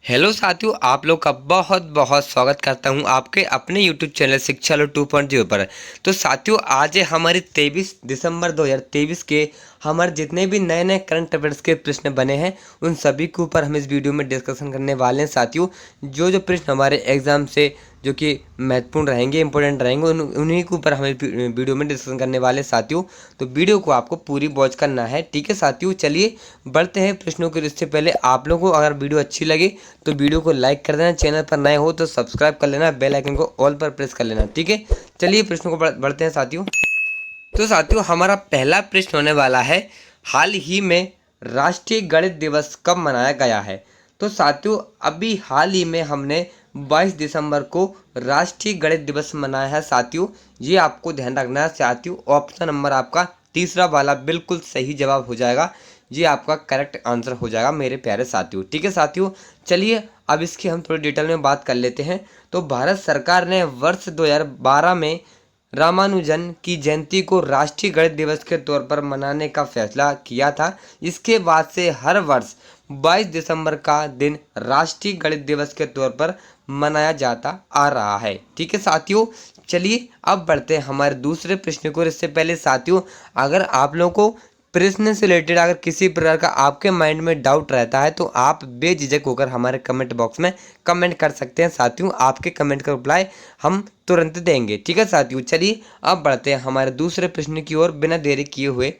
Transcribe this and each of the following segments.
Hello साथियों, आप लोग का बहुत बहुत स्वागत करता हूं आपके अपने यूट्यूब चैनल शिक्षा लो 2.0 पर। तो साथियों, आज है हमारी 23 दिसंबर 2023 के हमारे जितने भी नए नए करंट अफेयर्स के प्रश्न बने हैं उन सभी के ऊपर हम इस वीडियो में डिस्कशन करने वाले हैं। साथियों, जो जो प्रश्न हमारे एग्जाम से जो कि महत्वपूर्ण रहेंगे, इंपॉर्टेंट रहेंगे, उन्हीं के ऊपर हम वीडियो में डिस्कशन करने वाले हैं साथियों। तो वीडियो को आपको पूरी वॉच करना है, ठीक है साथियों। चलिए बढ़ते हैं प्रश्नों के। इससे पहले आप लोगों को अगर वीडियो अच्छी लगे तो वीडियो को लाइक कर देना, चैनल पर नए हो तो सब्सक्राइब कर लेना, बेल आइकन को ऑल पर प्रेस कर लेना, ठीक है। चलिए प्रश्नों को बढ़ते हैं साथियों। तो साथियों, हमारा पहला प्रश्न होने वाला है, हाल ही में राष्ट्रीय गणित दिवस कब मनाया गया है। तो साथियों, अभी हाल ही में हमने 22 दिसंबर को राष्ट्रीय गणित दिवस मनाया है साथियों। ये आपको ध्यान रखना है साथियों। ऑप्शन नंबर आपका तीसरा वाला बिल्कुल सही जवाब हो जाएगा। ये आपका करेक्ट आंसर हो जाएगा मेरे प्यारे साथियों, ठीक है साथियों। चलिए अब इसकी हम थोड़ी डिटेल में बात कर लेते हैं। तो भारत सरकार ने वर्ष 2012 में रामानुजन की जयंती को राष्ट्रीय गणित दिवस के तौर पर मनाने का फैसला किया था। इसके बाद से हर वर्ष 22 दिसंबर का दिन राष्ट्रीय गणित दिवस के तौर पर मनाया जाता आ रहा है, ठीक है साथियों। चलिए अब बढ़ते हैं हमारे दूसरे प्रश्न को। इससे पहले साथियों, अगर आप लोगों को प्रश्न से रिलेटेड अगर किसी प्रकार का आपके माइंड में डाउट रहता है तो आप बेझिझक होकर हमारे कमेंट बॉक्स में कमेंट कर सकते हैं साथियों। आपके कमेंट का रिप्लाई हम तुरंत देंगे, ठीक है साथियों। चलिए अब बढ़ते हैं हमारे दूसरे प्रश्न की ओर बिना देरी किए हुए।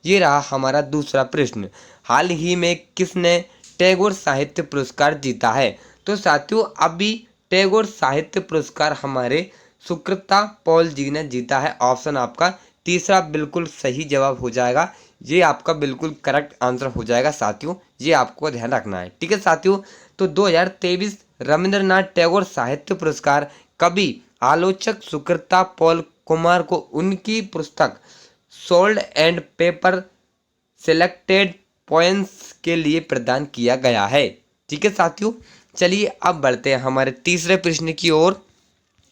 ये रहा हमारा दूसरा प्रश्न, हाल ही में किसने टैगोर साहित्य पुरस्कार जीता है। तो साथियों, अभी टैगोर साहित्य पुरस्कार हमारे सुकृता पॉल जी ने जीता है। ऑप्शन आपका तीसरा बिल्कुल सही जवाब हो जाएगा। ये आपका बिल्कुल करेक्ट आंसर हो जाएगा साथियों। ये आपको ध्यान रखना है, ठीक है साथियों। तो 2023 रविंद्रनाथ टैगोर साहित्य पुरस्कार कवि आलोचक सुकृता पॉल कुमार को उनकी पुस्तक sold and paper selected points के लिए प्रदान किया गया है, ठीक है साथियों। चलिए अब बढ़ते हैं हमारे तीसरे प्रश्न की ओर।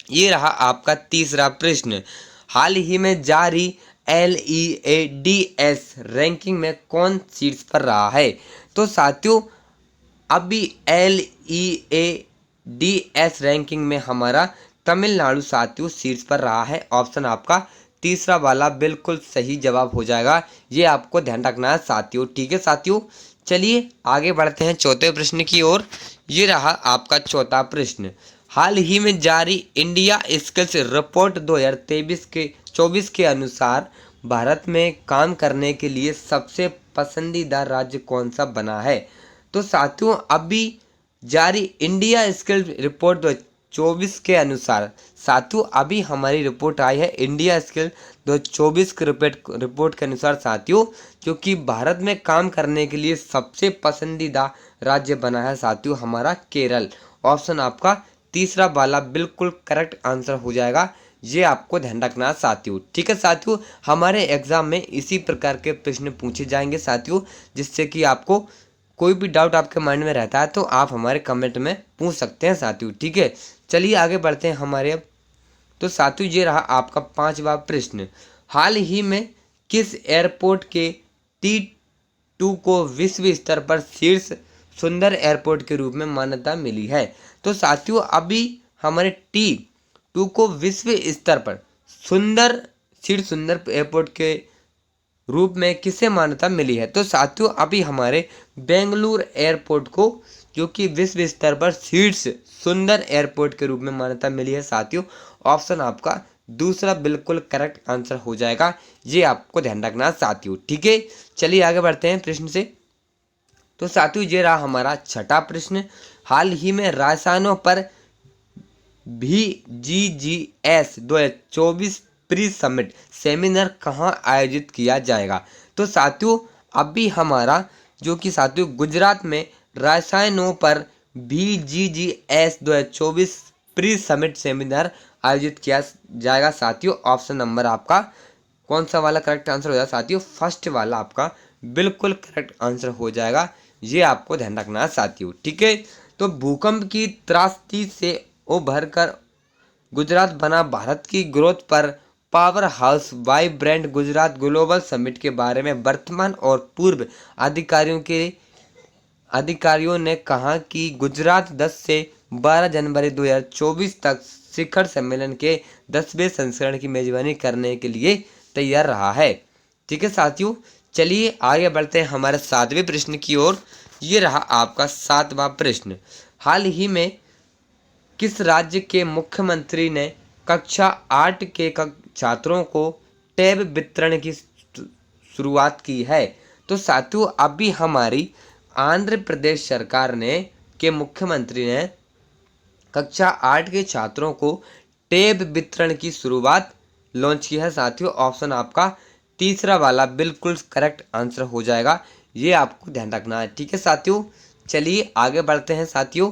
ये रहा आपका तीसरा प्रश्न, हाल ही में जारी LEADS रैंकिंग में कौन शीर्ष पर रहा है। तो साथियों, अभी LEADS रैंकिंग में हमारा तमिलनाडु साथियों शीर्ष पर रहा है। ऑप्शन आपका तीसरा वाला बिल्कुल सही जवाब हो जाएगा। ये आपको ध्यान रखना है साथियों, ठीक है साथियों। चलिए आगे बढ़ते हैं चौथे प्रश्न की ओर। ये रहा आपका चौथा प्रश्न, हाल ही में जारी इंडिया स्किल्स रिपोर्ट 2023-24 के अनुसार भारत में काम करने के लिए सबसे पसंदीदा राज्य कौन सा बना है। तो साथियों, अभी जारी इंडिया स्किल रिपोर्ट 2024 के अनुसार साथियों, अभी हमारी रिपोर्ट आई है इंडिया स्किल 2024 के रिपोर्ट के अनुसार साथियों, जो कि भारत में काम करने के लिए सबसे पसंदीदा राज्य बना है साथियों हमारा केरल। ऑप्शन आपका तीसरा वाला बिल्कुल करेक्ट आंसर हो जाएगा। ये आपको ध्यान रखना है साथियों, ठीक है साथियों। हमारे एग्जाम में इसी प्रकार के प्रश्न पूछे जाएंगे साथियों, जिससे कि आपको कोई भी डाउट आपके माइंड में रहता है तो आप हमारे कमेंट में पूछ सकते हैं साथियों, ठीक है। चलिए आगे बढ़ते हैं हमारे अब। तो साथियों, ये रहा आपका पांचवा प्रश्न, हाल ही में किस एयरपोर्ट के T2 को विश्व स्तर पर शीर्ष सुंदर एयरपोर्ट के रूप में मान्यता मिली है। तो साथियों, अभी हमारे T2 को विश्व स्तर पर शीर्ष सुंदर एयरपोर्ट के रूप में किसे मान्यता मिली है। तो साथियों, अभी हमारे बेंगलुरु एयरपोर्ट को जो कि विश्व स्तर पर शीर्ष सुंदर एयरपोर्ट के रूप में मान्यता मिली है साथियों। ऑप्शन आपका दूसरा बिल्कुल करेक्ट आंसर हो जाएगा। ये आपको ध्यान रखना साथियों, ठीक है। चलिए आगे बढ़ते हैं प्रश्न से। तो साथियों, ये रहा हमारा छठा प्रश्न, हाल ही में रसायनों पर VGGS 2024 प्री समिट सेमिनार कहाँ आयोजित किया जाएगा। तो साथियों, अभी हमारा जो कि साथियों गुजरात में रसायनों पर VGGS 2024 प्री समिट सेमिनार आयोजित किया जाएगा साथियों। ऑप्शन नंबर आपका कौन सा वाला करेक्ट आंसर हो जाएगा साथियों, फर्स्ट वाला आपका बिल्कुल करेक्ट आंसर हो जाएगा। ये आपको ध्यान रखना है साथियों, ठीक है। तो भूकंप की त्रासदी से उभर कर गुजरात बना भारत की ग्रोथ पर power house vibrant Gujarat global summit के बारे में वर्तमान और पूर्व अधिकारियों के अधिकारियों ने कहा कि गुजरात 10 से 12 जनवरी 2024 तक शिखर सम्मेलन के 10वें संस्करण की मेजबानी करने के लिए तैयार रहा है। ठीक है साथियों, चलिए आगे बढ़ते हैं हमारे 7वें प्रश्न की ओर। ये रहा आपका 7वां प्रश्न। हाल ही में किस राज्य के मुख्यमंत्री ने कक्षा 8 के छात्रों को टैब वितरण की शुरुआत की है? तो साथियों, अभी हमारी आंध्र प्रदेश सरकार ने के मुख्यमंत्री ने कक्षा 8 के छात्रों को टैब वितरण की शुरुआत लॉन्च की है। साथियों, ऑप्शन आपका तीसरा वाला बिल्कुल करेक्ट आंसर हो जाएगा, ये आपको ध्यान रखना है। ठीक है साथियों, चलिए आगे बढ़ते हैं साथियों।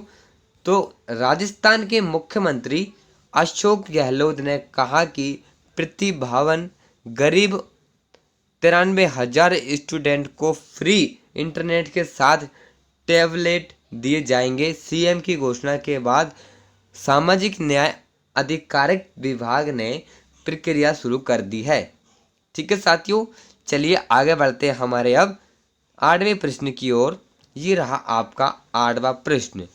तो राजस्थान के मुख्यमंत्री अशोक गहलोत ने कहा कि प्रतिभावान गरीब 93,000 स्टूडेंट को फ्री इंटरनेट के साथ टैबलेट दिए जाएंगे। सीएम की घोषणा के बाद सामाजिक न्याय आधिकारिक विभाग ने प्रक्रिया शुरू कर दी है। ठीक है साथियों, चलिए आगे बढ़ते हैं हमारे अब 8वें प्रश्न की ओर। ये रहा आपका 8वां प्रश्न।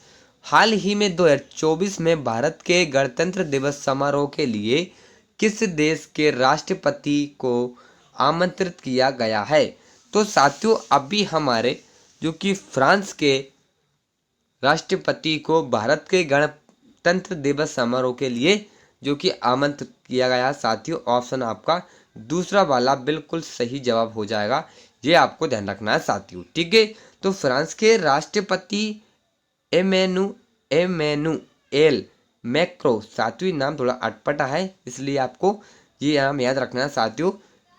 हाल ही में 2024 में भारत के गणतंत्र दिवस समारोह के लिए किस देश के राष्ट्रपति को आमंत्रित किया गया है? तो साथियों, अभी हमारे जो कि फ्रांस के राष्ट्रपति को भारत के गणतंत्र दिवस समारोह के लिए जो कि आमंत्रित किया गया। साथियों, ऑप्शन आपका दूसरा वाला बिल्कुल सही जवाब हो जाएगा, ये आपको ध्यान रखना है साथियों। ठीक है, तो फ्रांस के राष्ट्रपति एमेनुएल मैक्रो, सातवीं नाम थोड़ा अटपटा है इसलिए आपको ये नाम याद रखना है साथियों।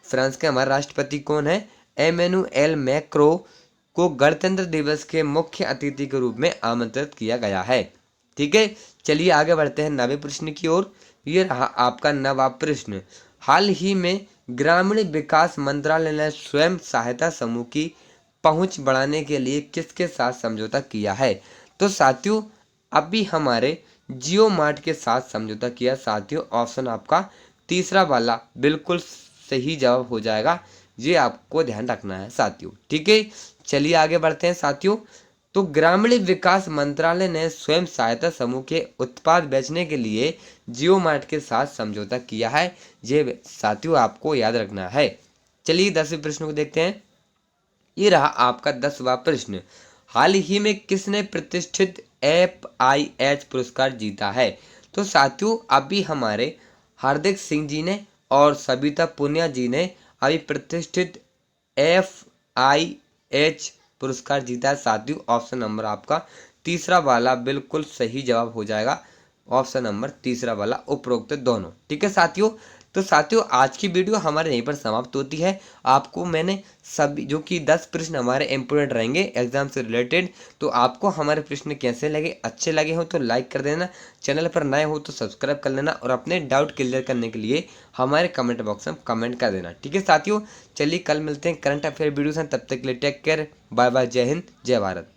फ्रांस के हमारे राष्ट्रपति कौन है? एमेनुएल मैक्रो को गणतंत्र दिवस के मुख्य अतिथि के रूप में आमंत्रित किया गया है। ठीक है, चलिए आगे बढ़ते हैं 9वें प्रश्न की ओर। ये रहा आपका 9वां प्रश्न। हाल ही में ग्रामीण विकास मंत्रालय ने स्वयं सहायता समूह की पहुंच बढ़ाने के लिए किसके साथ समझौता किया है? तो साथियों, अभी हमारे जियो मार्ट के साथ समझौता किया। साथियों, ऑप्शन आपका तीसरा वाला बिल्कुल सही जवाब हो जाएगा, ये आपको ध्यान रखना है साथियों। ठीक है, चलिए आगे बढ़ते हैं साथियों। तो ग्रामीण विकास मंत्रालय ने स्वयं सहायता समूह के उत्पाद बेचने के लिए जियो मार्ट के साथ समझौता किया है, ये साथियों आपको याद रखना है। चलिए 10वें प्रश्न को देखते हैं। ये रहा आपका 10वां प्रश्न। हाल ही में किसने प्रतिष्ठित FIH पुरस्कार जीता है? तो साथियों, अभी हमारे हार्दिक सिंह जी ने और सबिता पुनिया जी ने अभी प्रतिष्ठित FIH पुरस्कार जीता है। साथियों, ऑप्शन नंबर आपका तीसरा वाला बिल्कुल सही जवाब हो जाएगा, ऑप्शन नंबर तीसरा वाला उपरोक्त दोनों। ठीक है साथियों, तो साथियों आज की वीडियो हमारे यहीं पर समाप्त होती है। आपको मैंने सभी जो कि 10 प्रश्न हमारे इंपोर्टेंट रहेंगे एग्जाम से रिलेटेड, तो आपको हमारे प्रश्न कैसे लगे, अच्छे लगे हो तो लाइक कर देना, चैनल पर नए हो तो सब्सक्राइब कर लेना और अपने डाउट क्लियर करने के लिए हमारे कमेंट बॉक्स में कमेंट कर देना। ठीक है साथियों, चलिए कल मिलते हैं करंट अफेयर वीडियो से, तब तक के लिए टेक केयर, बाय बाय, जय हिंद, जय भारत।